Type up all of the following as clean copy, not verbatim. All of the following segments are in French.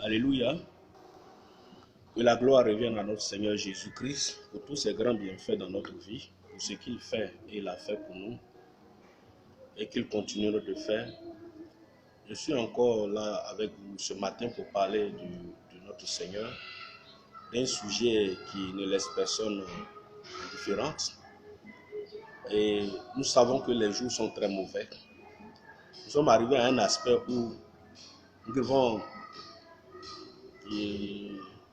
Alléluia. Que la gloire revienne à notre Seigneur Jésus-Christ pour tous ses grands bienfaits dans notre vie, pour ce qu'il fait et il a fait pour nous, et qu'il continuera de faire. Je suis encore là avec vous ce matin pour parler de notre Seigneur, d'un sujet qui ne laisse personne indifférente. Et nous savons que les jours sont très mauvais. Nous sommes arrivés à un aspect où nous devons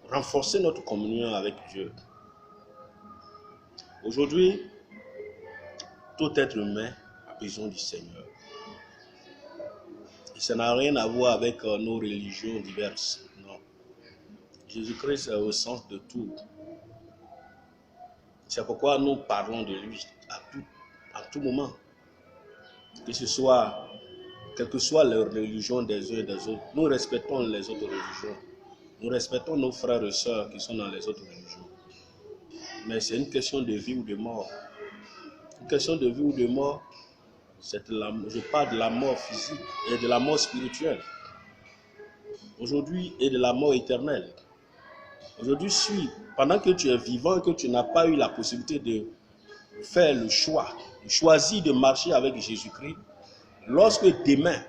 renforcer notre communion avec Dieu. Aujourd'hui, tout être humain a besoin du Seigneur. Et ça n'a rien à voir avec nos religions diverses. Non. Jésus-Christ est au centre de tout. C'est pourquoi nous parlons de lui à tout moment. Quelle que soit la religion des uns et des autres, nous respectons les autres religions. Nous respectons nos frères et sœurs qui sont dans les autres religions. Mais c'est une question de vie ou de mort. Une question de vie ou de mort, je parle de la mort physique et de la mort spirituelle. Aujourd'hui, et de la mort éternelle. Aujourd'hui, pendant que tu es vivant, que tu n'as pas eu la possibilité de faire le choix, de choisir de marcher avec Jésus-Christ, lorsque demain,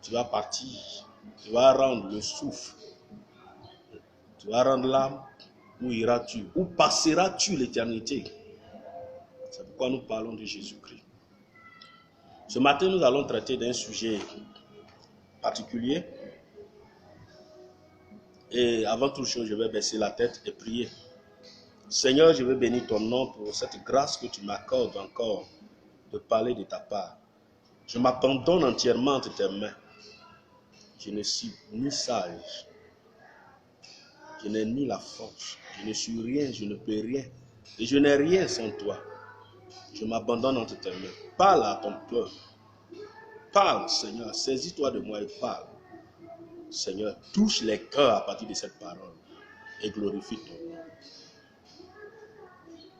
tu vas partir, tu vas rendre le souffle, tu vas rendre l'âme, où iras-tu? Où passeras-tu l'éternité? C'est pourquoi nous parlons de Jésus-Christ. Ce matin, nous allons traiter d'un sujet particulier. Et avant toute chose, je vais baisser la tête et prier. Seigneur, je veux bénir ton nom pour cette grâce que tu m'accordes encore de parler de ta part. Je m'abandonne entièrement entre tes mains. Je ne suis ni sage. Je n'ai ni la force. Je ne suis rien, je ne peux rien. Et je n'ai rien sans toi. Je m'abandonne entre tes mains. Parle à ton peuple. Parle, Seigneur. Saisis-toi de moi et parle. Seigneur, touche les cœurs à partir de cette parole et glorifie ton nom.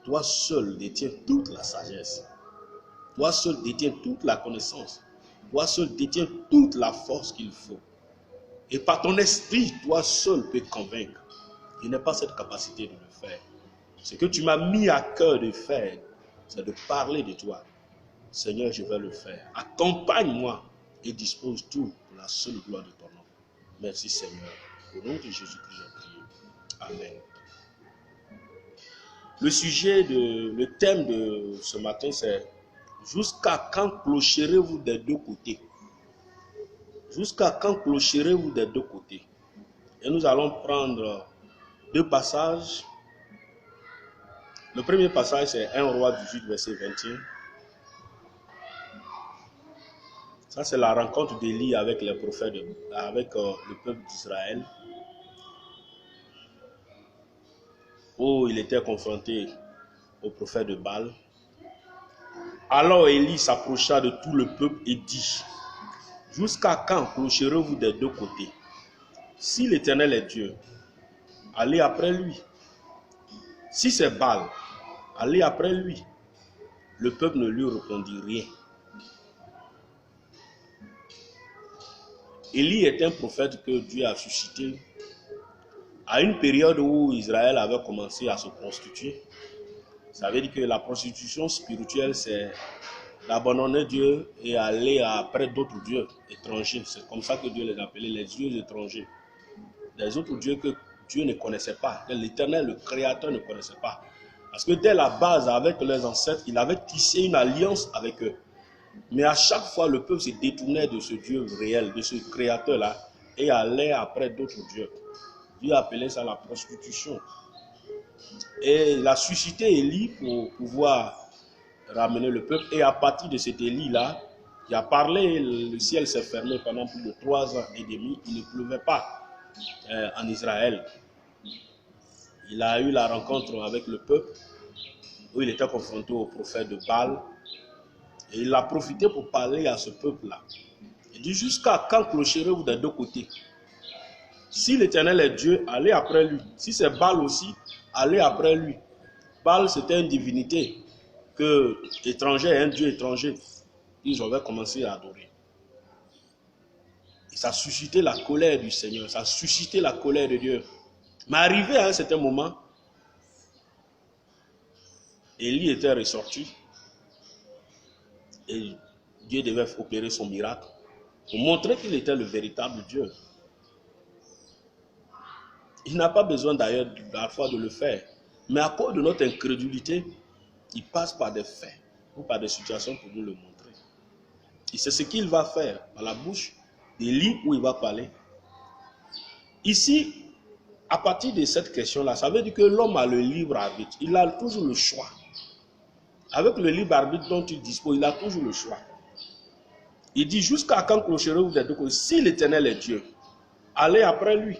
Toi seul détiens toute la sagesse. Toi seul détiens toute la connaissance. Toi seul détiens toute la force qu'il faut. Et par ton esprit, toi seul peux convaincre. Je n'ai pas cette capacité de le faire. Ce que tu m'as mis à cœur de faire, c'est de parler de toi. Seigneur, je vais le faire. Accompagne-moi et dispose tout pour la seule gloire de ton nom. Merci Seigneur. Au nom de Jésus-Christ, j'ai prié. Amen. Le thème de ce matin, c'est jusqu'à quand clocherez-vous des deux côtés? Jusqu'à quand clocherez-vous des deux côtés? Et nous allons prendre deux passages. Le premier passage, c'est 1 Roi 18, verset 21. Ça, c'est la rencontre d'Élie avec les prophètes, avec le peuple d'Israël, où il était confronté au prophète de Baal. Alors Élie s'approcha de tout le peuple et dit: jusqu'à quand clocherez-vous des deux côtés? Si l'Éternel est Dieu, allez après lui. Si c'est Baal, allez après lui. Le peuple ne lui répondit rien. Élie est un prophète que Dieu a suscité à une période où Israël avait commencé à se prostituer. Ça veut dire que la prostitution spirituelle, c'est d'abandonner Dieu et aller après d'autres dieux étrangers. C'est comme ça que Dieu les appelait, les dieux étrangers. Les autres dieux que Dieu ne connaissait pas, que l'Éternel, le Créateur, ne connaissait pas. Parce que dès la base, avec les ancêtres, il avait tissé une alliance avec eux. Mais à chaque fois, le peuple se détournait de ce Dieu réel, de ce Créateur-là, et allait après d'autres dieux. Dieu appelait ça la prostitution. Et il a suscité Élie pour pouvoir ramener le peuple. Et à partir de cet Élie-là, qui a parlé, le ciel s'est fermé pendant plus de 3 ans et demi. Il ne pleuvait pas en Israël. Il a eu la rencontre avec le peuple, où il était confronté au prophète de Baal. Et il a profité pour parler à ce peuple-là. Il dit: jusqu'à quand clocherez-vous des deux côtés? Si l'Éternel est Dieu, allez après lui. Si c'est Baal aussi, allez après lui. Baal, c'était une divinité que étranger, un dieu étranger, ils avaient commencé à adorer. Ça a suscité la colère du Seigneur, ça a suscité la colère de Dieu. Mais arrivé à un certain moment, Élie était ressorti et Dieu devait opérer son miracle pour montrer qu'il était le véritable Dieu. Il n'a pas besoin d'ailleurs parfois de le faire. Mais à cause de notre incrédulité, il passe par des faits ou par des situations pour nous le montrer. Et c'est ce qu'il va faire par la bouche d'Élie où il va parler. Ici, à partir de cette question-là, ça veut dire que l'homme a le libre arbitre. Il a toujours le choix. Avec le libre arbitre dont il dispose, il a toujours le choix. Il dit jusqu'à quand clocherez-vous des deux côtés? Si l'Éternel est Dieu, allez après lui.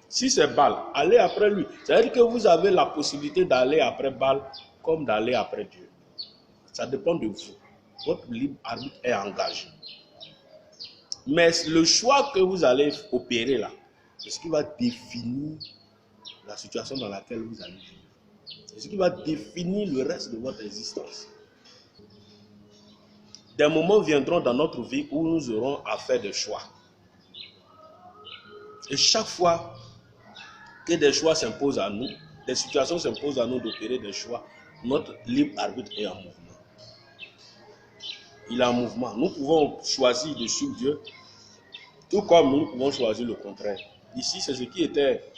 Si c'est Baal, allez après lui. C'est-à-dire que vous avez la possibilité d'aller après Baal comme d'aller après Dieu. Ça dépend de vous. Votre libre arbitre est engagé. Mais le choix que vous allez opérer là, c'est ce qui va définir la situation dans laquelle vous allez vivre. C'est ce qui va définir le reste de votre existence. Des moments viendront dans notre vie où nous aurons à faire des choix. Et chaque fois que des choix s'imposent à nous, des situations s'imposent à nous d'opérer des choix, notre libre arbitre est en mouvement. Il est en mouvement. Nous pouvons choisir de suivre Dieu, tout comme nous pouvons choisir le contraire. Ici, c'est ce qui était,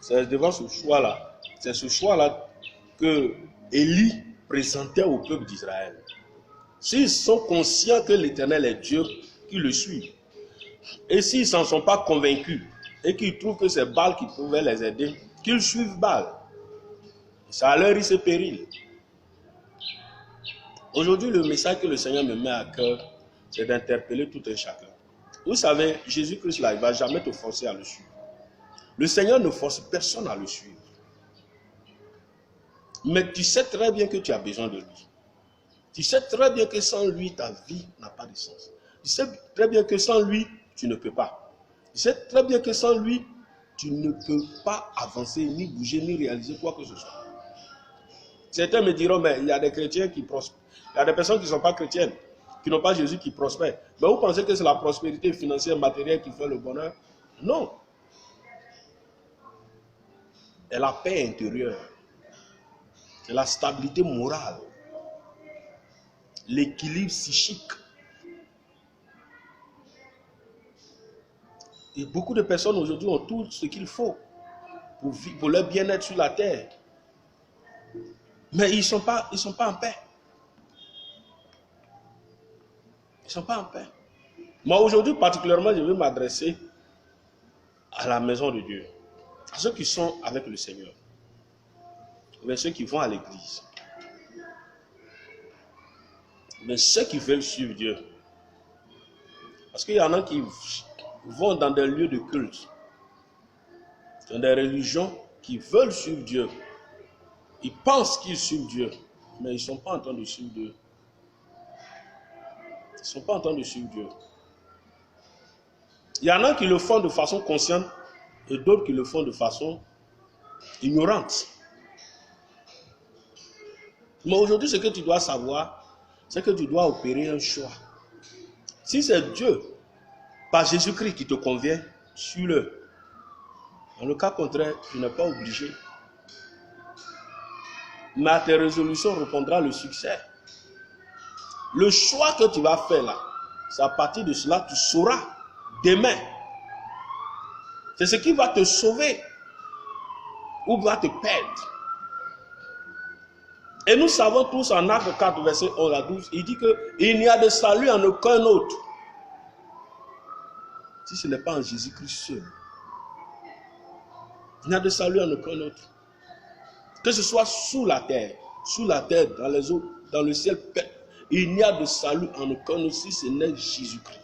c'est devant ce choix-là, c'est ce choix-là que Élie présentait au peuple d'Israël. S'ils sont conscients que l'Éternel est Dieu, qu'ils le suivent. Et s'ils n'en sont pas convaincus et qu'ils trouvent que c'est Baal qui pouvait les aider, qu'ils suivent Baal. Ça a leur risque et péril. Aujourd'hui, le message que le Seigneur me met à cœur, c'est d'interpeller tout un chacun. Vous savez, Jésus-Christ là, il ne va jamais te forcer à le suivre. Le Seigneur ne force personne à le suivre. Mais tu sais très bien que tu as besoin de lui. Tu sais très bien que sans lui, ta vie n'a pas de sens. Tu sais très bien que sans lui, tu ne peux pas. Tu sais très bien que sans lui, tu ne peux pas avancer, ni bouger, ni réaliser quoi que ce soit. Certains me diront, mais il y a des chrétiens qui prospèrent. Il y a des personnes qui ne sont pas chrétiennes, qui n'ont pas Jésus, qui prospèrent. Mais vous pensez que c'est la prospérité financière, matérielle qui fait le bonheur? Non. C'est la paix intérieure. C'est la stabilité morale. L'équilibre psychique. Et beaucoup de personnes aujourd'hui ont tout ce qu'il faut pour leur bien-être sur la terre. Mais ils ne sont pas en paix. Ils ne sont pas en paix. Moi aujourd'hui particulièrement, je vais m'adresser à la maison de Dieu. À ceux qui sont avec le Seigneur. Mais ceux qui vont à l'église. Mais ceux qui veulent suivre Dieu. Parce qu'il y en a qui vont dans des lieux de culte. Dans des religions qui veulent suivre Dieu. Ils pensent qu'ils suivent Dieu. Mais ils ne sont pas en train de suivre Dieu. Ils ne sont pas en train de suivre Dieu. Il y en a qui le font de façon consciente et d'autres qui le font de façon ignorante. Mais aujourd'hui, ce que tu dois savoir, c'est que tu dois opérer un choix. Si c'est Dieu, par Jésus-Christ qui te convient, suis-le. Dans le cas contraire, tu n'es pas obligé. Mais à tes résolutions répondra le succès. Le choix que tu vas faire là, c'est à partir de cela, tu sauras demain. C'est ce qui va te sauver ou va te perdre. Et nous savons tous en Actes 4, verset 11 à 12, il dit qu'il n'y a de salut en aucun autre. Si ce n'est pas en Jésus-Christ seul. Il n'y a de salut en aucun autre. Que ce soit sous la terre, dans les eaux, dans le ciel, il n'y a de salut en aucun autre si ce n'est Jésus-Christ.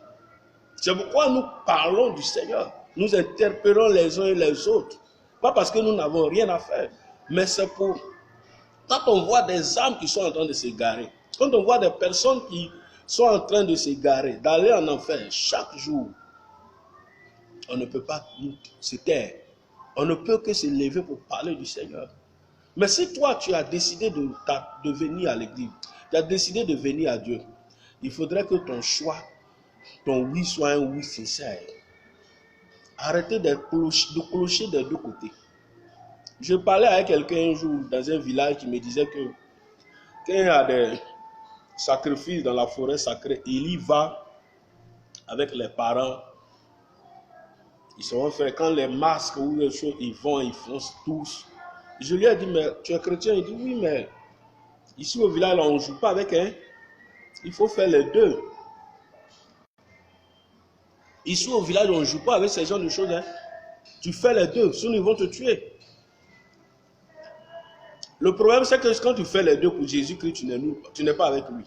C'est pourquoi nous parlons du Seigneur. Nous interpellons les uns et les autres. Pas parce que nous n'avons rien à faire, mais c'est pour... Quand on voit des âmes qui sont en train de s'égarer, quand on voit des personnes qui sont en train de s'égarer, d'aller en enfer chaque jour, on ne peut pas se taire. On ne peut que se lever pour parler du Seigneur. Mais si toi, tu as décidé de venir à l'église, tu as décidé de venir à Dieu, il faudrait que ton choix ton oui soit un oui sincère. Arrêtez de clocher des deux côtés. Je parlais avec quelqu'un un jour dans un village qui me disait que quand il y a des sacrifices dans la forêt sacrée, il y va avec les parents. Ils seront faits quand les masques ou les choses, ils font tous. Je lui ai dit, mais tu es chrétien? Il dit, oui, mais ici au village, on ne joue pas avec, hein. Il faut faire les deux. Ici au village, on ne joue pas avec ces genres de choses, hein. Tu fais les deux, sinon ils vont te tuer. Le problème, c'est que quand tu fais les deux pour Jésus-Christ, tu n'es pas avec lui.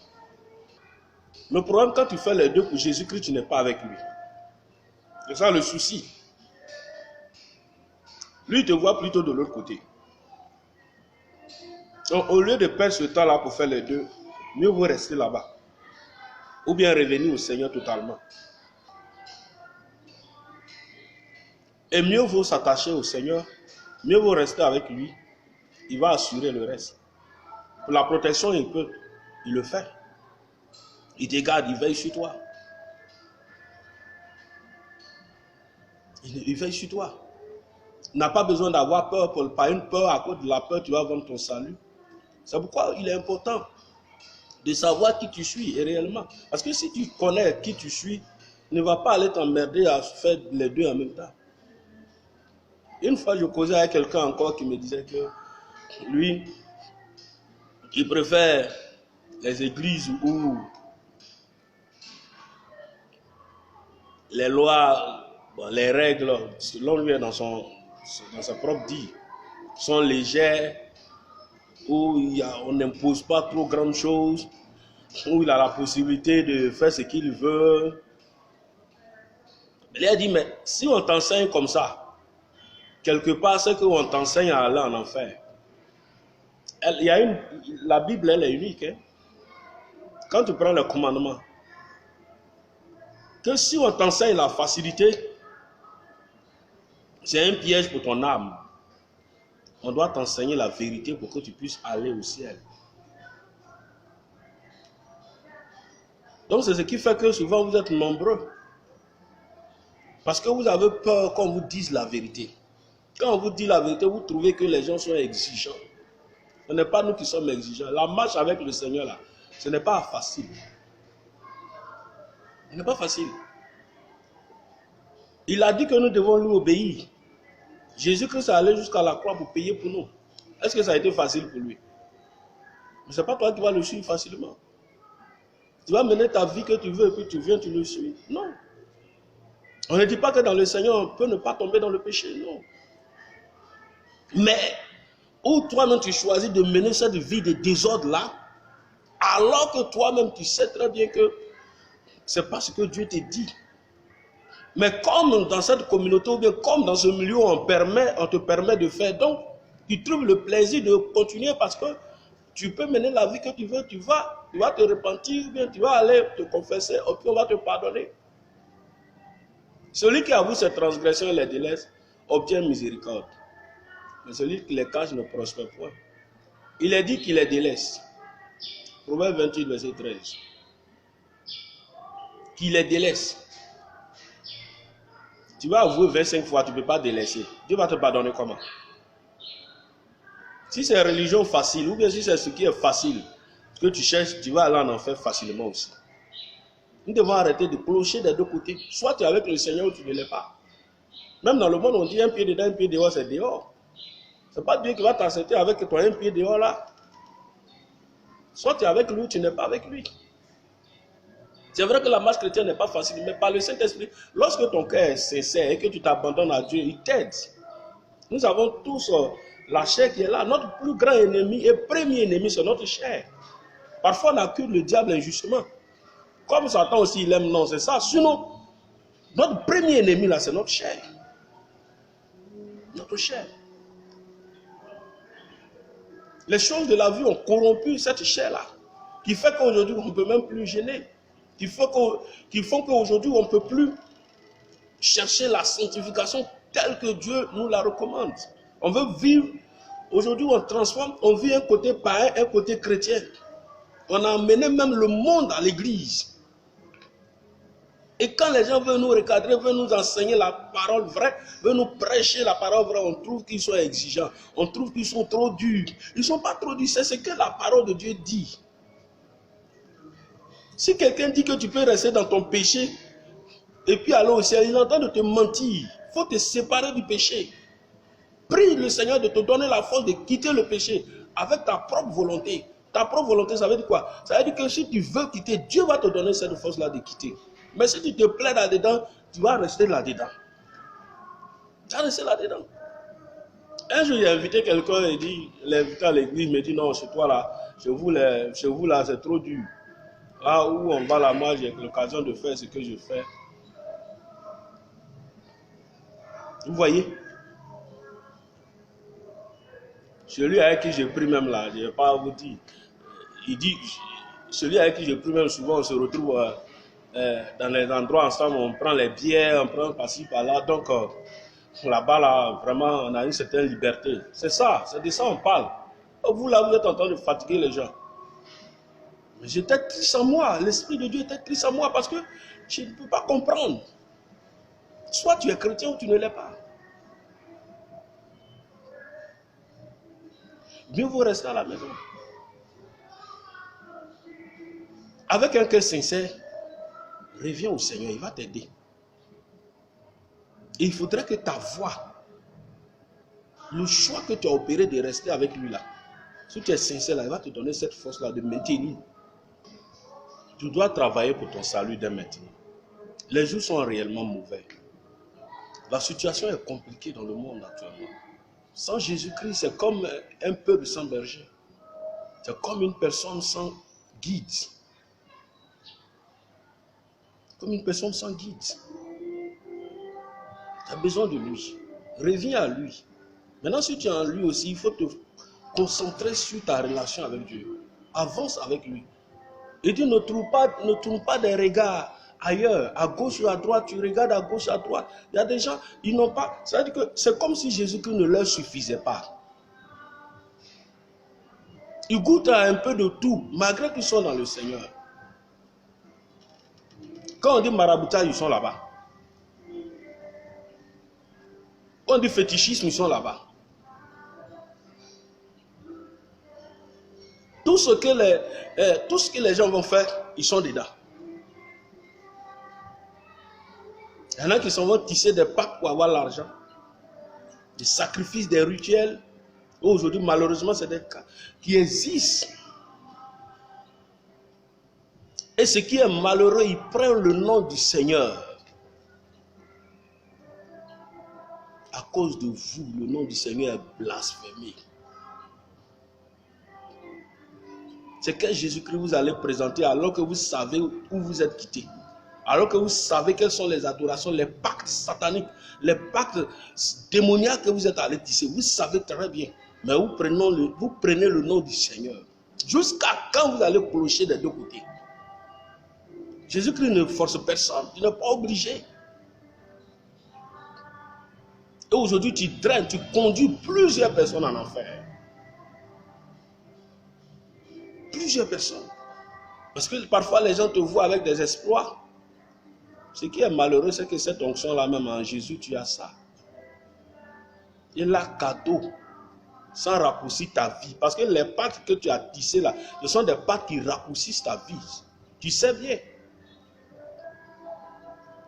Le problème, quand tu fais les deux pour Jésus-Christ, tu n'es pas avec lui. C'est ça le souci. Lui, il te voit plutôt de l'autre côté. Donc, au lieu de perdre ce temps-là pour faire les deux, mieux vaut rester là-bas. Ou bien revenir au Seigneur totalement. Et mieux vaut s'attacher au Seigneur, mieux vaut rester avec lui. Il va assurer le reste. Pour la protection, il le fait. Il te garde, il veille sur toi. Il veille sur toi. Il n'a pas besoin d'avoir peur, pas une peur, à cause de la peur, tu vas vendre ton salut. C'est pourquoi il est important de savoir qui tu suis et réellement. Parce que si tu connais qui tu suis, ne va pas aller t'emmerder à faire les deux en même temps. Une fois, je causais avec quelqu'un encore qui me disait que lui, il préfère les églises où les lois, bon, les règles, selon lui, dans sa propre vie, sont légères, où on n'impose pas trop grandes choses, où il a la possibilité de faire ce qu'il veut. Il a dit, mais si on t'enseigne comme ça, quelque part, c'est qu'on t'enseigne à aller en enfer. La Bible, elle est unique. Hein? Quand tu prends le commandement, que si on t'enseigne la facilité, c'est un piège pour ton âme. On doit t'enseigner la vérité pour que tu puisses aller au ciel. Donc c'est ce qui fait que souvent vous êtes nombreux. Parce que vous avez peur qu'on vous dise la vérité. Quand on vous dit la vérité, vous trouvez que les gens sont exigeants. Ce n'est pas nous qui sommes exigeants. La marche avec le Seigneur, là, ce n'est pas facile. Ce n'est pas facile. Il a dit que nous devons lui obéir. Jésus-Christ est allé jusqu'à la croix pour payer pour nous. Est-ce que ça a été facile pour lui? Mais ce n'est pas toi qui vas le suivre facilement. Tu vas mener ta vie que tu veux et puis tu viens, tu le suis. Non. On ne dit pas que dans le Seigneur, on peut ne pas tomber dans le péché. Non. Mais, où toi-même tu choisis de mener cette vie de désordre-là, alors que toi-même tu sais très bien que c'est pas ce que Dieu te dit. Mais comme dans cette communauté, ou bien comme dans ce milieu, on te permet de faire, donc tu trouves le plaisir de continuer parce que tu peux mener la vie que tu veux, tu vas te repentir, ou bien tu vas aller te confesser, et puis on va te pardonner. Celui qui avoue ses transgressions et les délaisse obtient miséricorde. Mais celui qui les cache ne prospère point. Il est dit qu'il les délaisse. Proverbe 28, verset 13. Qu'il les délaisse. Tu vas avouer 25 fois, tu ne peux pas délaisser. Dieu va te pardonner comment? Si c'est religion facile, ou bien si c'est ce qui est facile, que tu cherches, tu vas aller en enfer facilement aussi. Nous devons arrêter de clocher des deux côtés. Soit tu es avec le Seigneur ou tu ne l'es pas. Même dans le monde, on dit un pied dedans, un pied dehors, c'est dehors. Ce n'est pas Dieu qui va t'accepter avec ton un pied dehors là. Soit tu es avec lui ou tu n'es pas avec lui. C'est vrai que la marche chrétienne n'est pas facile, mais par le Saint-Esprit, lorsque ton cœur est sincère et que tu t'abandonnes à Dieu, il t'aide. Nous avons tous la chair qui est là. Notre plus grand ennemi et premier ennemi, c'est notre chair. Parfois, on accuse le diable injustement. Comme Satan aussi, il aime, non, c'est ça. Sinon, notre premier ennemi, là, c'est notre chair. Notre chair. Les choses de la vie ont corrompu cette chair-là, qui fait qu'aujourd'hui, on ne peut même plus gêner. Qui font qu'aujourd'hui, on ne peut plus chercher la sanctification telle que Dieu nous la recommande. On veut vivre, aujourd'hui, on transforme, on vit un côté païen, un côté chrétien. On a amené même le monde à l'église. Et quand les gens veulent nous recadrer, veulent nous enseigner la parole vraie, veulent nous prêcher la parole vraie, on trouve qu'ils sont exigeants, on trouve qu'ils sont trop durs. Ils ne sont pas trop durs, c'est ce que la parole de Dieu dit. Si quelqu'un dit que tu peux rester dans ton péché et puis aller au ciel, il est en train de te mentir. Il faut te séparer du péché. Prie le Seigneur de te donner la force de quitter le péché avec ta propre volonté. Ta propre volonté, ça veut dire quoi? Ça veut dire que si tu veux quitter, Dieu va te donner cette force-là de quitter. Mais si tu te plais là-dedans, tu vas rester là-dedans. Tu vas rester là-dedans. Un jour, j'ai invité quelqu'un et dit, l'invité à l'église me dit, non, chez toi là, chez vous là, c'est trop dur. Là où on va là, moi, j'ai l'occasion de faire ce que je fais. Vous voyez? Celui avec qui j'ai pris même là, je ne vais pas vous dire. Il dit, celui avec qui j'ai pris même souvent, on se retrouve dans les endroits ensemble, on prend les bières, on prend par-ci, par-là. Donc, là-bas, là, vraiment, on a une certaine liberté. C'est ça, c'est de ça on parle. Vous, là, vous êtes en train de fatiguer les gens. Mais j'étais triste en moi, l'Esprit de Dieu était triste en moi parce que je ne peux pas comprendre. Soit tu es chrétien ou tu ne l'es pas. Mieux vaut rester à la maison. Avec un cœur sincère, reviens au Seigneur, il va t'aider. Et il faudrait que ta voix, le choix que tu as opéré de rester avec lui là, si tu es sincère là, il va te donner cette force là de maintenir. Tu dois travailler pour ton salut dès maintenant. Les jours sont réellement mauvais. La situation est compliquée dans le monde actuellement. Sans Jésus-Christ, c'est comme un peuple sans berger. C'est comme une personne sans guide. Comme une personne sans guide. Tu as besoin de lui. Reviens à lui. Maintenant, si tu es en lui aussi, il faut te concentrer sur ta relation avec Dieu. Avance avec lui. Et Dieu ne tourne pas des regards ailleurs, à gauche ou à droite. Tu regardes à gauche, à droite. Il y a des gens, ils n'ont pas. C'est-à-dire que c'est comme si Jésus-Christ ne leur suffisait pas. Ils goûtent à un peu de tout, malgré qu'ils sont dans le Seigneur. Quand on dit maraboutage, ils sont là-bas. Quand on dit fétichisme, ils sont là-bas. Tout ce que les gens vont faire, ils sont dedans. Il y en a qui vont tisser des pactes pour avoir l'argent. Des sacrifices, des rituels. Aujourd'hui, malheureusement, c'est des cas qui existent. Et ce qui est malheureux, ils prennent le nom du Seigneur. À cause de vous, le nom du Seigneur est blasphémé. C'est que Jésus-Christ vous allez présenter alors que vous savez où vous êtes quitté. Alors que vous savez quelles sont les adorations, les pactes sataniques, les pactes démoniaques que vous êtes allés tisser. Vous savez très bien. Mais vous prenez le nom du Seigneur. Jusqu'à quand vous allez clocher des deux côtés. Jésus-Christ ne force personne. Tu n'es pas obligé. Et aujourd'hui, tu draines, tu conduis plusieurs personnes en enfer. Plusieurs personnes. Parce que parfois, les gens te voient avec des exploits. Ce qui est malheureux, c'est que cette onction-là, même en Jésus, tu as ça. Il a cadeau, sans raccourcir ta vie. Parce que les pactes que tu as tissés là, ce sont des pactes qui raccourcissent ta vie. Tu sais bien.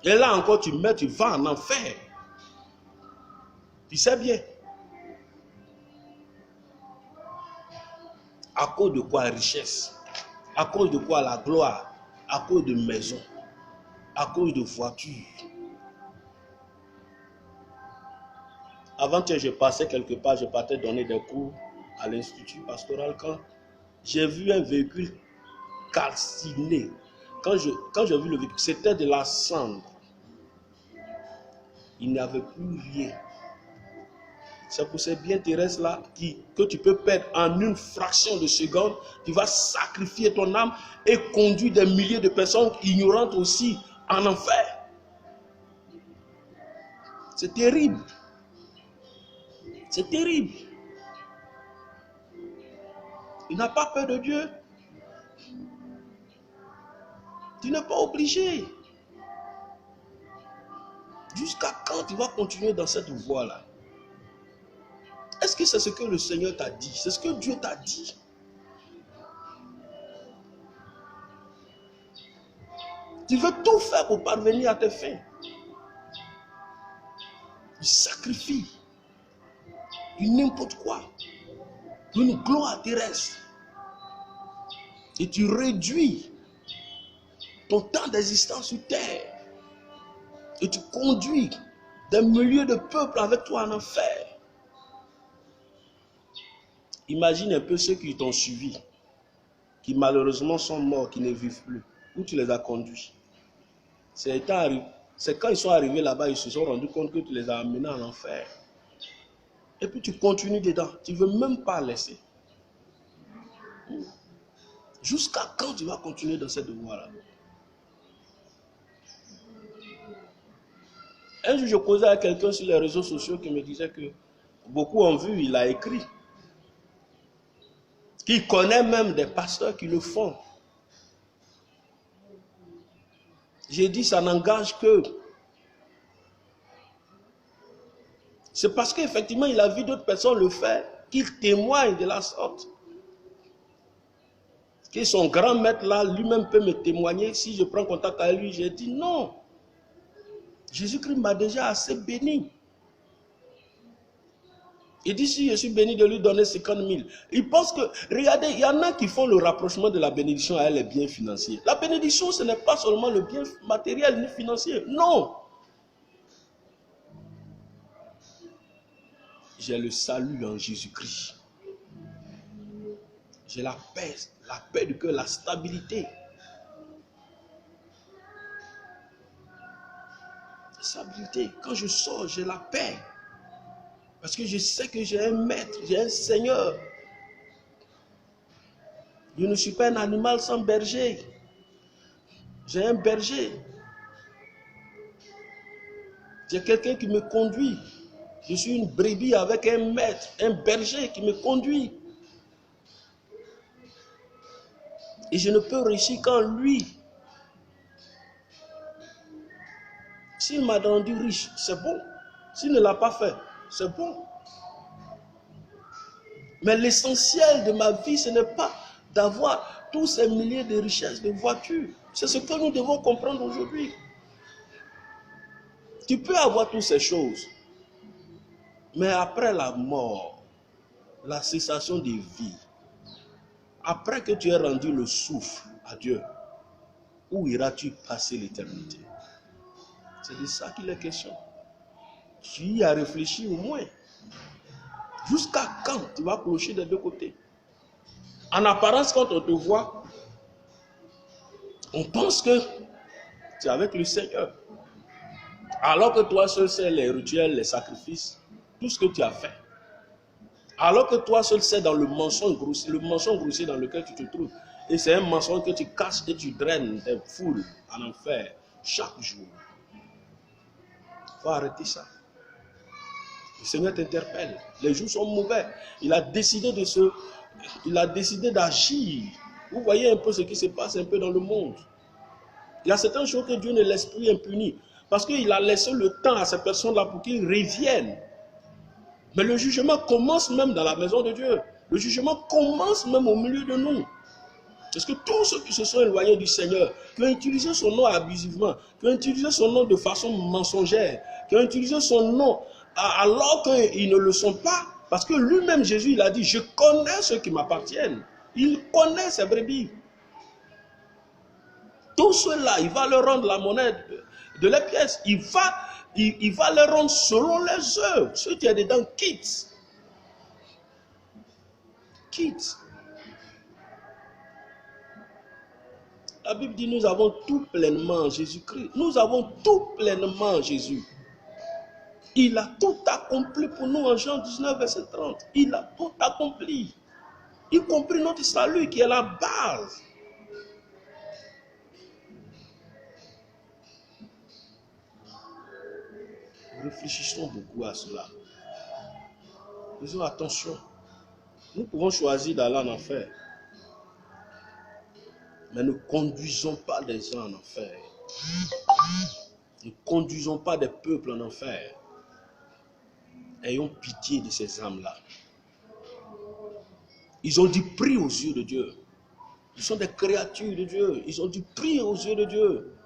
Et là encore, tu vas en enfer. Tu sais bien. À cause de quoi richesse? À cause de quoi la gloire? À cause de maison? À cause de voiture? Avant-hier, je passais quelque part, je partais donner des cours à l'institut pastoral quand j'ai vu un véhicule calciné. Quand j'ai vu le véhicule, c'était de la cendre. Il n'y avait plus rien. C'est pour ces biens terrestres là que tu peux perdre en une fraction de seconde. Tu vas sacrifier ton âme et conduire des milliers de personnes ignorantes aussi en enfer. C'est terrible. C'est terrible. Il n'a pas peur de Dieu. Tu n'es pas obligé. Jusqu'à quand tu vas continuer dans cette voie-là? Est-ce que c'est ce que le Seigneur t'a dit? C'est ce que Dieu t'a dit? Tu veux tout faire pour parvenir à tes fins. Tu sacrifies. Du n'importe quoi. Pour une gloire terrestre. Et tu réduis ton temps d'existence sur terre. Et tu conduis des milliers de peuples avec toi en enfer. Imagine un peu ceux qui t'ont suivi, qui malheureusement sont morts, qui ne vivent plus. Où tu les as conduits? C'est quand ils sont arrivés là-bas, ils se sont rendus compte que tu les as amenés en enfer. Et puis tu continues dedans. Tu ne veux même pas laisser. Jusqu'à quand tu vas continuer dans cette voie-là? Un jour, je causais à quelqu'un sur les réseaux sociaux qui me disait que beaucoup ont vu, il a écrit, qu'il connaît même des pasteurs qui le font. J'ai dit, ça n'engage que. C'est parce qu'effectivement, il a vu d'autres personnes le faire, qu'il témoigne de la sorte. Que son grand maître là, lui-même peut me témoigner. Si je prends contact avec lui, j'ai dit non. Jésus-Christ m'a déjà assez béni. Il dit, si je suis béni de lui donner 50 000. Il pense que, regardez, il y en a qui font le rapprochement de la bénédiction à les biens financiers. La bénédiction, ce n'est pas seulement le bien matériel ni financier. Non. J'ai le salut en Jésus-Christ. J'ai la paix du cœur, la stabilité. La stabilité. Quand je sors, j'ai la paix. Parce que je sais que j'ai un maître, j'ai un Seigneur. Je ne suis pas un animal sans berger. J'ai un berger. J'ai quelqu'un qui me conduit. Je suis une brebis avec un maître, un berger qui me conduit. Et je ne peux réussir qu'en lui. S'il m'a rendu riche, c'est bon. S'il ne l'a pas fait, c'est bon. Mais l'essentiel de ma vie, ce n'est pas d'avoir tous ces milliers de richesses, de voitures. C'est ce que nous devons comprendre aujourd'hui. Tu peux avoir toutes ces choses. Mais après la mort, la cessation des vies, après que tu aies rendu le souffle à Dieu, où iras-tu passer l'éternité? C'est de ça qu'il est question. Tu y as réfléchi au moins. Jusqu'à quand tu vas clocher des deux côtés? En apparence, quand on te voit, on pense que tu es avec le Seigneur. Alors que toi seul sais les rituels, les sacrifices, tout ce que tu as fait. Alors que toi seul sais dans le mensonge grossier dans lequel tu te trouves. Et c'est un mensonge que tu caches et tu draines des foules en enfer chaque jour. Il faut arrêter ça. Le Seigneur t'interpelle. Les jours sont mauvais. Il a décidé d'agir. Vous voyez un peu ce qui se passe un peu dans le monde. Il y a certaines choses que Dieu ne laisse plus impunies. Parce qu'il a laissé le temps à ces personnes-là pour qu'ils reviennent. Mais le jugement commence même dans la maison de Dieu. Le jugement commence même au milieu de nous. Parce que tous ceux qui se sont éloignés du Seigneur, qui ont utilisé son nom abusivement, qui ont utilisé son nom de façon mensongère, qui ont utilisé son nom alors qu'ils ne le sont pas, parce que lui-même, Jésus, il a dit, je connais ceux qui m'appartiennent. Il connaît ses brebis. Tout cela, il va leur rendre la monnaie de les pièces. Il va leur rendre selon les œuvres. Ceux qui sont dedans, quitte. Quitte. La Bible dit, nous avons tout pleinement en Jésus-Christ. Nous avons tout pleinement en Jésus. Il a tout accompli pour nous en Jean 19, verset 30. Il a tout accompli. Y compris notre salut qui est la base. Réfléchissons beaucoup à cela. Faisons attention. Nous pouvons choisir d'aller en enfer. Mais ne conduisons pas les gens en enfer. Ne conduisons pas des peuples en enfer. Ayons pitié de ces âmes-là. Ils ont du prix aux yeux de Dieu. Ils sont des créatures de Dieu. Ils ont du prix aux yeux de Dieu.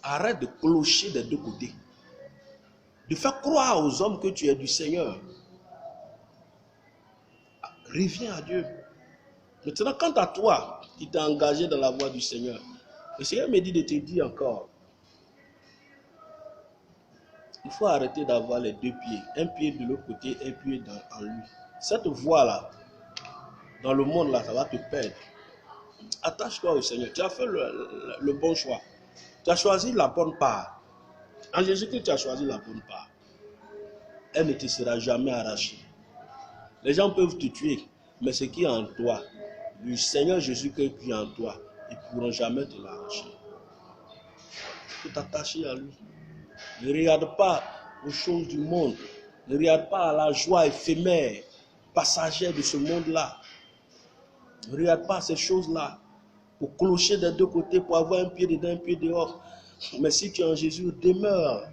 Arrête de clocher des deux côtés. De faire croire aux hommes que tu es du Seigneur. Reviens à Dieu. Maintenant, quant à toi qui t'es engagé dans la voie du Seigneur, le Seigneur me dit de te dire encore, il faut arrêter d'avoir les deux pieds. Un pied de l'autre côté, un pied en lui. Cette voie-là, dans le monde là, ça va te perdre. Attache-toi au Seigneur. Tu as fait le bon choix. Tu as choisi la bonne part. En Jésus-Christ, tu as choisi la bonne part. Elle ne te sera jamais arrachée. Les gens peuvent te tuer, mais ce qui est en toi, le Seigneur Jésus-Christ qui est en toi, ils ne pourront jamais te l'arracher. Il faut t'attacher à lui. Ne regarde pas aux choses du monde. Ne regarde pas à la joie éphémère, passagère de ce monde-là. Ne regarde pas à ces choses-là. Pour clocher des deux côtés, pour avoir un pied dedans, un pied dehors. Mais si tu es en Jésus, demeure.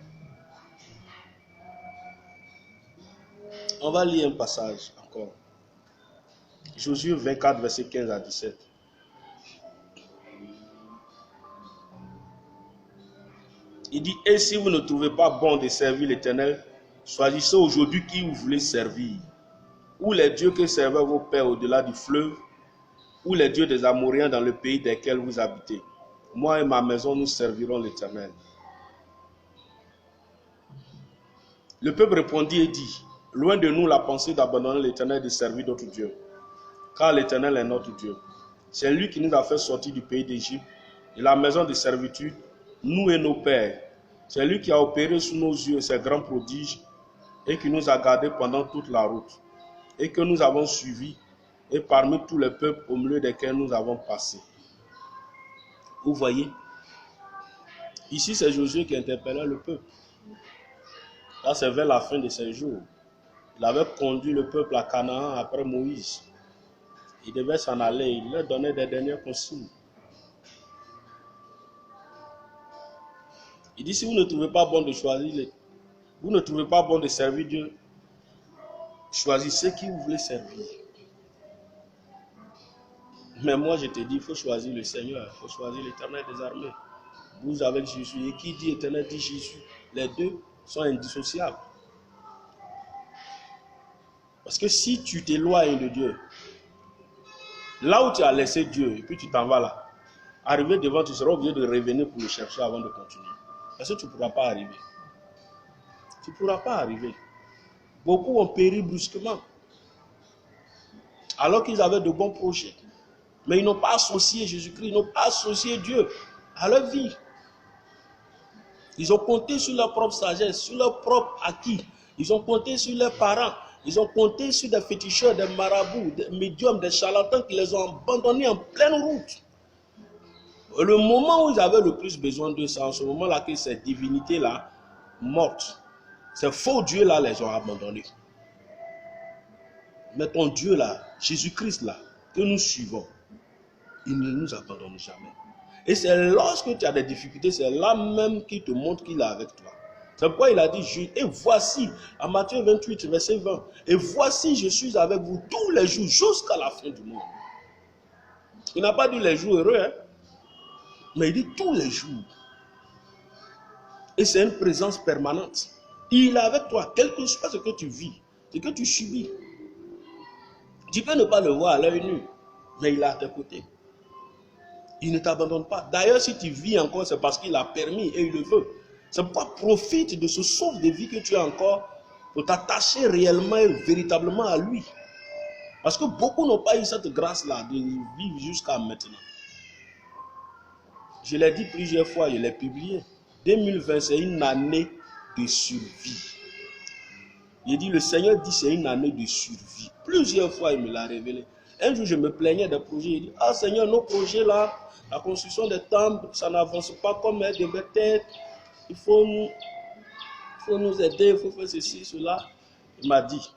On va lire un passage encore. Josué 24, verset 15 à 17. Il dit, et si vous ne trouvez pas bon de servir l'Éternel, choisissez aujourd'hui qui vous voulez servir. Ou les dieux que servaient vos pères au-delà du fleuve, ou les dieux des Amoréens dans le pays desquels vous habitez. Moi et ma maison, nous servirons l'Éternel. Le peuple répondit et dit, loin de nous la pensée d'abandonner l'Éternel et de servir d'autres dieux. Car l'Éternel est notre Dieu. C'est lui qui nous a fait sortir du pays d'Égypte, de la maison de servitude, nous et nos pères. C'est lui qui a opéré sous nos yeux ces grands prodiges et qui nous a gardés pendant toute la route et que nous avons suivis et parmi tous les peuples au milieu desquels nous avons passé. Vous voyez, ici c'est Josué qui interpellait le peuple. Là c'est vers la fin de ses jours. Il avait conduit le peuple à Canaan après Moïse. Il devait s'en aller, il leur donnait des dernières consignes. Il dit, si vous ne trouvez pas bon de choisir, vous ne trouvez pas bon de servir Dieu, choisissez qui vous voulez servir. Mais moi je te dis, il faut choisir le Seigneur, il faut choisir l'Éternel des armées. Vous avec Jésus, et qui dit Éternel dit Jésus. Les deux sont indissociables. Parce que si tu t'éloignes de Dieu, là où tu as laissé Dieu, et puis tu t'en vas là, arrivé devant, tu seras obligé de revenir pour le chercher avant de continuer. Parce que tu ne pourras pas arriver. Tu ne pourras pas arriver. Beaucoup ont péri brusquement. Alors qu'ils avaient de bons projets. Mais ils n'ont pas associé Jésus-Christ, ils n'ont pas associé Dieu à leur vie. Ils ont compté sur leur propre sagesse, sur leur propre acquis. Ils ont compté sur leurs parents. Ils ont compté sur des féticheurs, des marabouts, des médiums, des charlatans qui les ont abandonnés en pleine route. Le moment où ils avaient le plus besoin d'eux, c'est en ce moment-là que ces divinités-là, mortes, ces faux dieux-là les ont abandonnés. Mais ton Dieu-là, Jésus-Christ-là, que nous suivons, il ne nous abandonne jamais. Et c'est lorsque tu as des difficultés, c'est là même qu'il te montre qu'il est avec toi. C'est pourquoi il a dit, et voici, à Matthieu 28, verset 20, et voici, je suis avec vous tous les jours, jusqu'à la fin du monde. Il n'a pas dit les jours heureux, hein? Mais il dit tous les jours. Et c'est une présence permanente. Il est avec toi, quel que soit ce que tu vis, ce que tu subis. Tu peux ne pas le voir à l'œil nu, mais il est à tes côtés. Il ne t'abandonne pas. D'ailleurs, si tu vis encore, c'est parce qu'il a permis et il le veut. C'est pourquoi profite de ce souffle de vie que tu as encore pour t'attacher réellement et véritablement à lui. Parce que beaucoup n'ont pas eu cette grâce-là de vivre jusqu'à maintenant. Je l'ai dit plusieurs fois, je l'ai publié. 2020, c'est une année de survie. Il dit, le Seigneur dit, c'est une année de survie. Plusieurs fois, il me l'a révélé. Un jour, je me plaignais des projets. Il dit, ah Seigneur, nos projets là, la construction des temples, ça n'avance pas comme elle devait être. Il faut nous aider, il faut faire ceci, cela. Il m'a dit,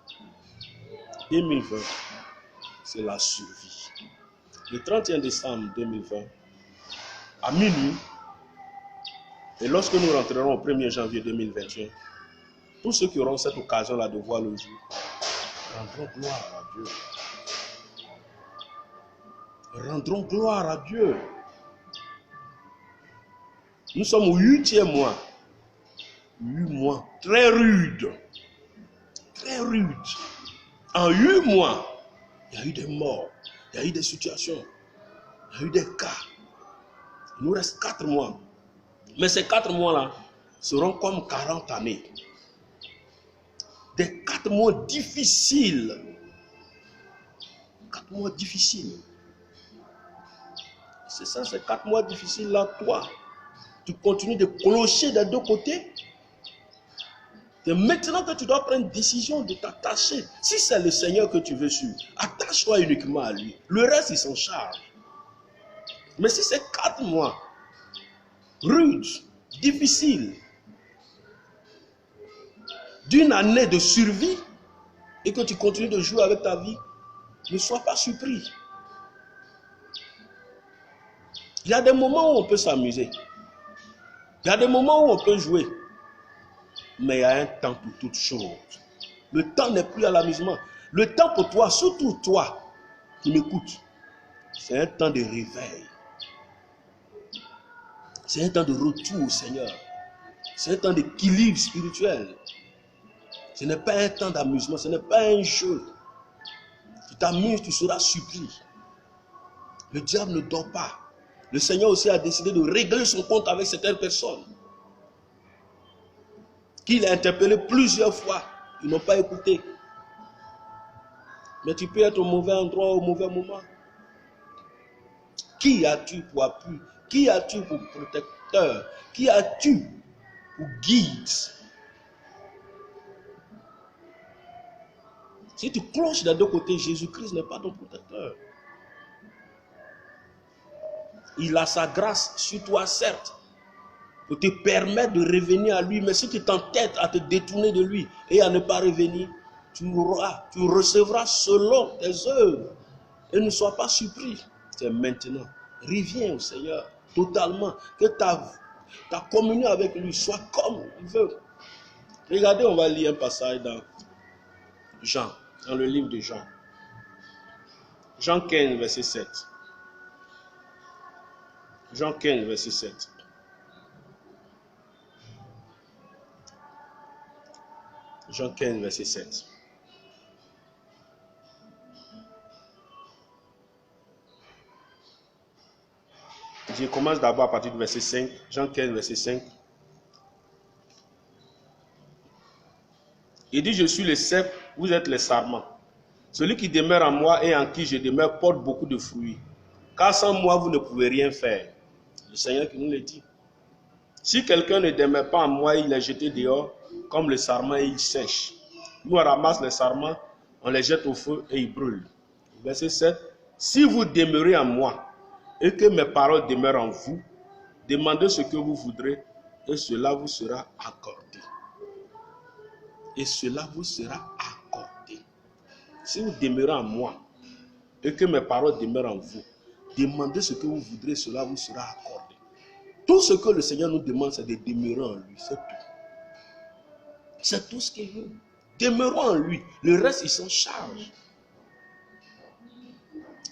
2020, c'est la survie. Le 31 décembre 2020, à minuit, Et lorsque nous rentrerons au 1er janvier 2021, tous ceux qui auront cette occasion-là de voir le jour, rendront gloire à Dieu. Rendrons gloire à Dieu. Nous sommes au 8e mois. 8 mois, très rude. Très rude. En 8 mois, il y a eu des morts, il y a eu des situations, il y a eu des cas. Il nous reste 4 mois. Mais ces 4 mois-là seront comme 40 années. Des 4 mois difficiles. 4 mois difficiles. C'est ça, ces 4 mois difficiles-là, toi, tu continues de clocher des deux côtés. C'est maintenant que tu dois prendre une décision de t'attacher. Si c'est le Seigneur que tu veux suivre, attache-toi uniquement à lui. Le reste, il s'en charge. Mais si c'est 4 mois, rudes, difficiles, d'une année de survie, et que tu continues de jouer avec ta vie, ne sois pas surpris. Il y a des moments où on peut s'amuser. Il y a des moments où on peut jouer. Mais il y a un temps pour toutes choses. Le temps n'est plus à l'amusement. Le temps pour toi, surtout toi qui m'écoutes, c'est un temps de réveil. C'est un temps de retour au Seigneur. C'est un temps d'équilibre spirituel. Ce n'est pas un temps d'amusement, ce n'est pas un jeu. Tu t'amuses, tu seras surpris. Le diable ne dort pas. Le Seigneur aussi a décidé de régler son compte avec certaines personnes qu'il a interpellé plusieurs fois. Ils n'ont pas écouté. Mais tu peux être au mauvais endroit, au mauvais moment. Qui as-tu pour appui? Qui as-tu pour protecteur? Qui as-tu pour guide? Si tu cloches des deux côtés, Jésus-Christ n'est pas ton protecteur. Il a sa grâce sur toi, certes, pour te permettre de revenir à lui. Mais si tu t'entêtes à te détourner de lui et à ne pas revenir, tu recevras selon tes œuvres. Et ne sois pas surpris. C'est maintenant. Reviens au Seigneur totalement. Que ta communion avec lui soit comme il veut. Regardez, on va lire un passage dans Jean, dans le livre de Jean. Jean 15, verset 7. Jean 15, verset 7. Jean 15, verset 7. Je commence d'abord à partir du verset 5. Jean 15, verset 5. Il dit, je suis le cep, vous êtes les sarments. Celui qui demeure en moi et en qui je demeure porte beaucoup de fruits. Car sans moi, vous ne pouvez rien faire. Le Seigneur qui nous le dit. Si quelqu'un ne demeure pas en moi, il est jeté dehors, comme le sarment et il sèche. Nous, on ramasse les sarments, on les jette au feu et ils brûlent. Verset 7. Si vous demeurez en moi et que mes paroles demeurent en vous, demandez ce que vous voudrez et cela vous sera accordé. Et cela vous sera accordé. Si vous demeurez en moi et que mes paroles demeurent en vous, demandez ce que vous voudrez, cela vous sera accordé. Tout ce que le Seigneur nous demande, c'est de demeurer en lui, c'est tout. C'est tout ce qu'il veut. Demeurons en lui, le reste il s'en charge.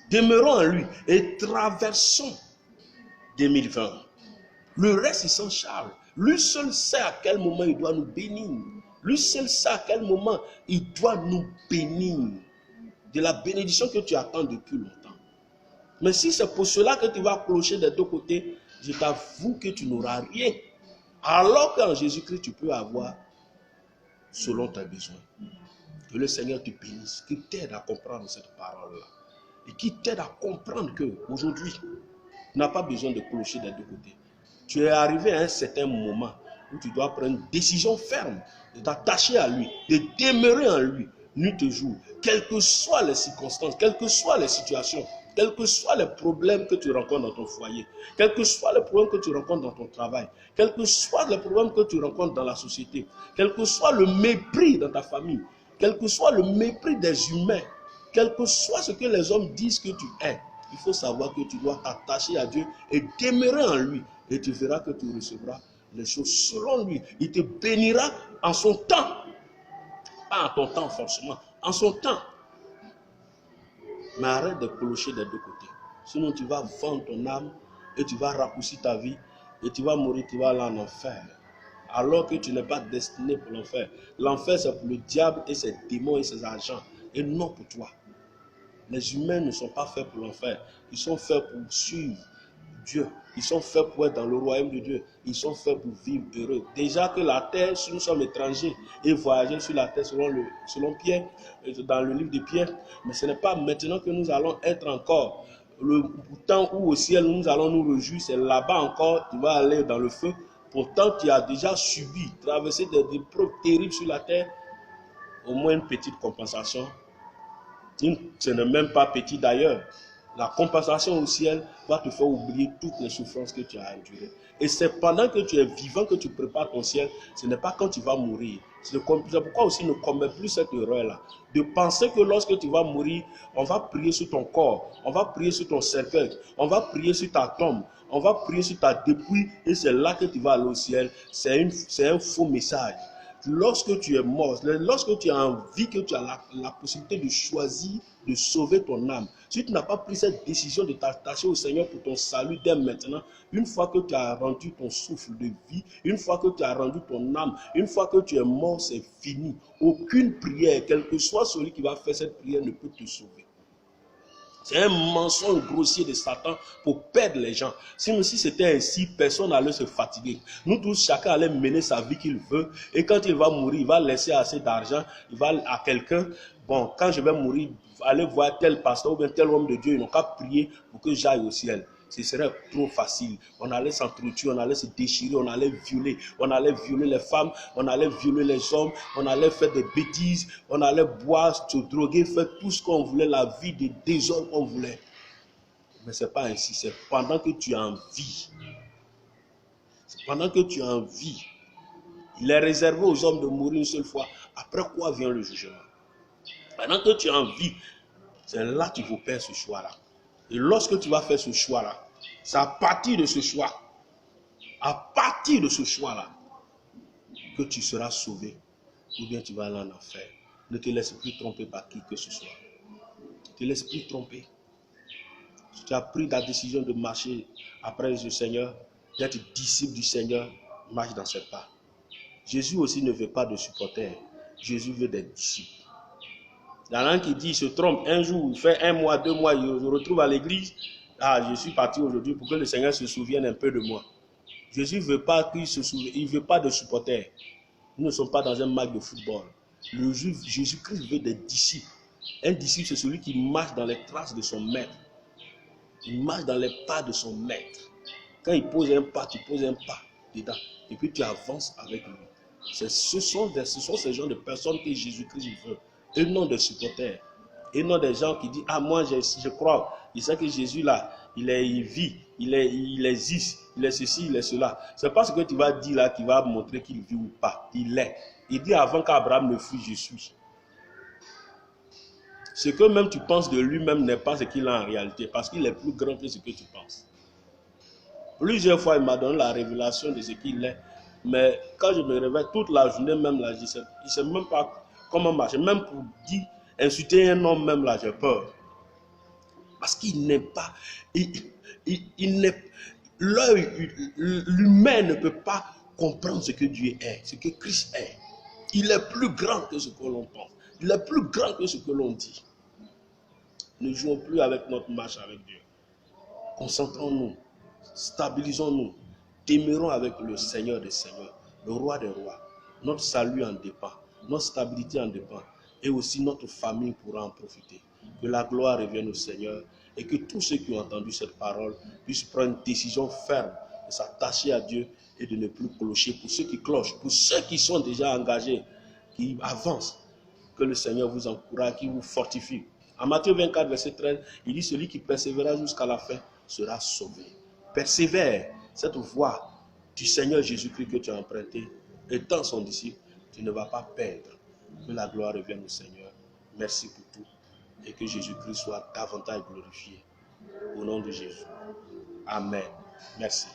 Demeurons en lui et traversons 2020. Le reste il s'en charge. Lui seul sait à quel moment il doit nous bénir. Lui seul sait à quel moment il doit nous bénir. De la bénédiction que tu attends depuis longtemps. Mais si c'est pour cela que tu vas clocher des deux côtés, je t'avoue que tu n'auras rien. Alors qu'en Jésus-Christ, tu peux avoir selon tes besoins. Que le Seigneur te bénisse, qu'il t'aide à comprendre cette parole-là. Et qu'il t'aide à comprendre qu'aujourd'hui, tu n'as pas besoin de clocher des deux côtés. Tu es arrivé à un certain moment où tu dois prendre une décision ferme de t'attacher à lui, de demeurer en lui, nuit et jour, quelles que soient les circonstances, quelles que soient les situations, quels que soient les problèmes que tu rencontres dans ton foyer, quels que soient les problèmes que tu rencontres dans ton travail, quels que soient les problèmes que tu rencontres dans la société, quel que soit le mépris dans ta famille, quel que soit le mépris des humains, quel que soit ce que les hommes disent que tu es, il faut savoir que tu dois t'attacher à Dieu et demeurer en lui. Et tu verras que tu recevras les choses selon lui. Il te bénira en son temps. Pas en ton temps forcément, en son temps. Mais arrête de clocher des deux côtés. Sinon tu vas vendre ton âme et tu vas raccourcir ta vie et tu vas mourir, tu vas aller en enfer. Alors que tu n'es pas destiné pour l'enfer. L'enfer c'est pour le diable et ses démons et ses agents et non pour toi. Les humains ne sont pas faits pour l'enfer. Ils sont faits pour suivre Dieu. Ils sont faits pour être dans le royaume de Dieu. Ils sont faits pour vivre heureux. Déjà que la terre, si nous sommes étrangers et voyager sur la terre selon Pierre, dans le livre de Pierre, mais ce n'est pas maintenant que nous allons être encore. Le temps où au ciel nous allons nous réjouir, c'est là-bas encore, tu vas aller dans le feu. Pourtant, tu as déjà subi, traversé des épreuves terribles sur la terre. Au moins une petite compensation. Ce n'est même pas petit d'ailleurs. La compensation au ciel va te faire oublier toutes les souffrances que tu as endurées. Et c'est pendant que tu es vivant que tu prépares ton ciel. Ce n'est pas quand tu vas mourir. C'est pourquoi aussi ne commets plus cette erreur-là. De penser que lorsque tu vas mourir, on va prier sur ton corps, on va prier sur ton cercueil, on va prier sur ta tombe, on va prier sur ta dépouille et c'est là que tu vas aller au ciel. C'est un faux message. Lorsque tu es mort, lorsque tu as envie, que tu as la possibilité de choisir de sauver ton âme, si tu n'as pas pris cette décision de t'attacher au Seigneur pour ton salut dès maintenant, une fois que tu as rendu ton souffle de vie, une fois que tu as rendu ton âme, une fois que tu es mort, c'est fini. Aucune prière, quel que soit celui qui va faire cette prière, ne peut te sauver. C'est un mensonge grossier de Satan pour perdre les gens. Si c'était ainsi, personne n'allait se fatiguer. Nous tous, chacun allait mener sa vie qu'il veut. Et quand il va mourir, il va laisser assez d'argent. Il va à quelqu'un. Bon, quand je vais mourir, allez voir tel pasteur ou bien tel homme de Dieu. Ils n'ont qu'à prier pour que j'aille au ciel. Ce serait trop facile. On allait s'entretuer, on allait se déchirer, on allait violer les femmes, on allait violer les hommes, on allait faire des bêtises, on allait boire, se droguer, faire tout ce qu'on voulait, la vie de désordre qu'on voulait. Mais ce n'est pas ainsi, c'est pendant que tu es en vie. C'est pendant que tu es en vie. Il est réservé aux hommes de mourir une seule fois. Après quoi vient le jugement? Pendant que tu es en vie, c'est là que tu vas faire ce choix-là. Et lorsque tu vas faire ce choix-là, c'est à partir de ce choix, que tu seras sauvé ou bien tu vas aller en enfer. Ne te laisse plus tromper par qui que ce soit. Ne te laisse plus tromper. Si tu as pris ta décision de marcher après le Seigneur, d'être disciple du Seigneur, marche dans ses pas. Jésus aussi ne veut pas de supporters. Jésus veut des disciples. Il y en a un qui dit, il se trompe, un jour, il fait 1 mois, 2 mois, il se retrouve à l'église. Ah, je suis parti aujourd'hui pour que le Seigneur se souvienne un peu de moi. Jésus ne veut pas qu'il se souvienne, il ne veut pas de supporters. Nous ne sommes pas dans un match de football. Jésus-Christ veut des disciples. Un disciple, c'est celui qui marche dans les traces de son maître. Il marche dans les pas de son maître. Quand il pose un pas, tu poses un pas dedans. Et puis tu avances avec lui. Ce sont ces genres de personnes que Jésus-Christ veut. Et non des supporters. Et non des gens qui disent, ah moi je crois. Il sait que Jésus là, il vit, il existe, il est ceci, il est cela. C'est pas ce que tu vas dire là qui va montrer qu'il vit ou pas. Il est. Il dit avant qu'Abraham ne fût, je suis. Ce que même tu penses de lui-même n'est pas ce qu'il a en réalité. Parce qu'il est plus grand que ce que tu penses. Plusieurs fois, il m'a donné la révélation de ce qu'il est. Mais quand je me réveille toute la journée, même là, je ne sais même pas comment marcher. Même pour dire, insulter un homme, même là, j'ai peur. Parce qu'il n'est pas... L'humain ne peut pas comprendre ce que Dieu est, ce que Christ est. Il est plus grand que ce que l'on pense. Il est plus grand que ce que l'on dit. Ne jouons plus avec notre marche avec Dieu. Concentrons-nous. Stabilisons-nous, demeurons avec le Seigneur des Seigneurs, le Roi des Rois. Notre salut en dépend, notre stabilité en dépend, et aussi notre famille pourra en profiter. Que la gloire revienne au Seigneur et que tous ceux qui ont entendu cette parole puissent prendre une décision ferme de s'attacher à Dieu et de ne plus clocher. Pour ceux qui clochent, pour ceux qui sont déjà engagés, qui avancent, que le Seigneur vous encourage, qui vous fortifie. En Matthieu 24, verset 13, il dit, celui qui persévérera jusqu'à la fin sera sauvé. Persévère, cette voie du Seigneur Jésus-Christ que tu as empruntée, étant son disciple, tu ne vas pas perdre. Que la gloire revienne au Seigneur. Merci pour tout. Et que Jésus-Christ soit davantage glorifié. Au nom de Jésus. Amen. Merci.